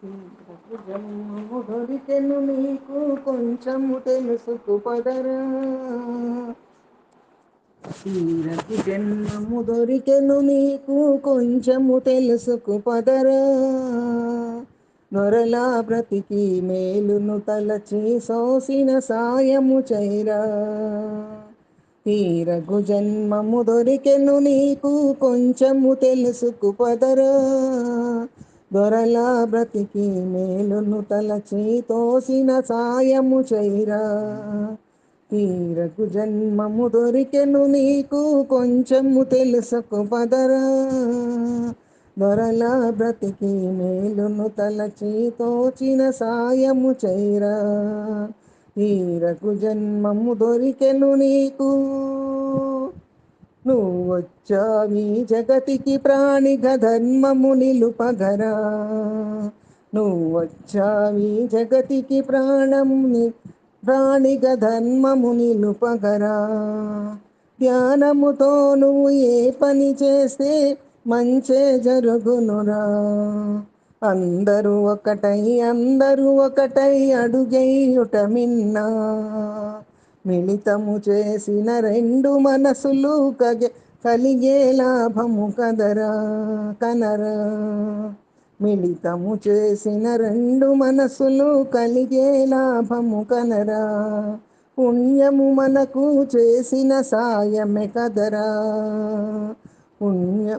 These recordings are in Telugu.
తీరపు జన్మము దొరికెను నీకు కొంచెము తెలుసుకు పదరా. తీరపు జన్మము దొరికెను నీకు కొంచెము తెలుసుకు పదరా. నొరలా బ్రతికి మేలును తలచి సోసిన సాయము చైరా. తీరగు జన్మము దొరికెను నీకు కొంచెము తెలుసుకు పదరా. దొరలా బ్రతికి మేలును తలచి తోసిన సాయము చైరా. తీరగు జన్మము దొరికెను నీకు కొంచెము తెలుసుకు పదరా. దొరలా బ్రతికి మేలును తలచి తోచిన సాయము చైరా. తీరగు జన్మము దొరికెను నీకు. నువ్వొచ్చావీ జగతికి ప్రాణిగ ధర్మము నిలుపగరా. నువ్వొచ్చావీ జగతికి ప్రాణిగ ధర్మము నిలుపగరా. ధ్యానముతో నువ్వు ఏ పని చేస్తే మంచే జరుగునురా. అందరూ ఒకటై అడుగెయ్యుట మిన్నా. మిళితము చేసిన రెండు మనసులు కలిగే లాభము కనరా. మిళితము చేసిన రెండు మనసులు కలిగే లాభము కనరా. పుణ్యము మనకు చేసిన సాయమే కదరా.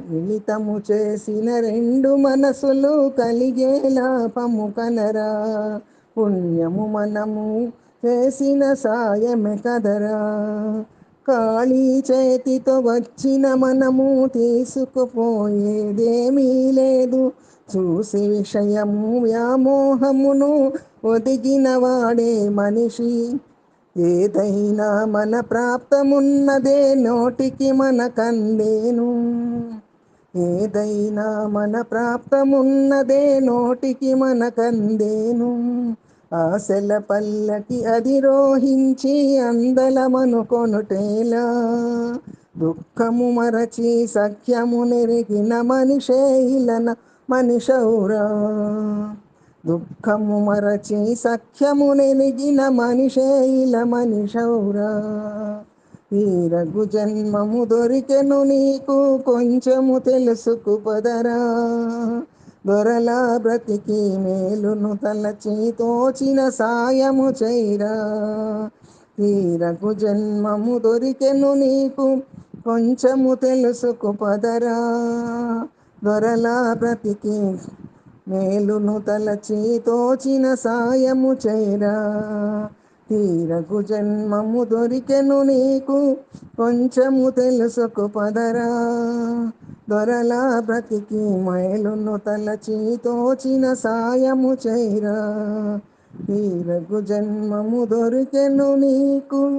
మిళితము చేసిన రెండు మనసులు కలిగే లాభము కనరా. పుణ్యము మనము చేసిన సాయమే కదరా. ఖాళీ చేతితో వచ్చిన మనము తీసుకుపోయేదేమీ లేదు. చూసి విషయము వ్యామోహమును ఒదిగిన వాడే మనిషి. ఏదైనా మన ప్రాప్తమున్నదే నోటికి మనకందేను. ఏదైనా మన ప్రాప్తమున్నదే నోటికి మనకందేను. ఆశల పల్లకి అధిరోహించి అందలమనుకొనుటేలా. దుఃఖము మరచి సఖ్యము నెరిగిన మనిషే ఇలన మనిషౌరా. దుఃఖము మరచి సఖ్యము నెరిగిన మనిషే ఇల మనిషౌరా. తీరగు జన్మము దొరికెను నీకు కొంచెము తెలుసుకు పదరా. దొరలా బ్రతికి మేలును తలచి తోచిన సాయము చైరా. తీరగు జన్మము దొరికెను నీకు కొంచెము తెలుసుకు పదరా. దొరలా బ్రతికి మేలును తలచి తోచిన సాయము చైరా. తీరగు జన్మము దొరికెను నీకు కొంచెము తెలుసుకు పదరా. దొరలా బ్రతికి మేలును తలచి తోచిన సాయము చైరా. తీరగు జన్మము దొరికెను నీకు.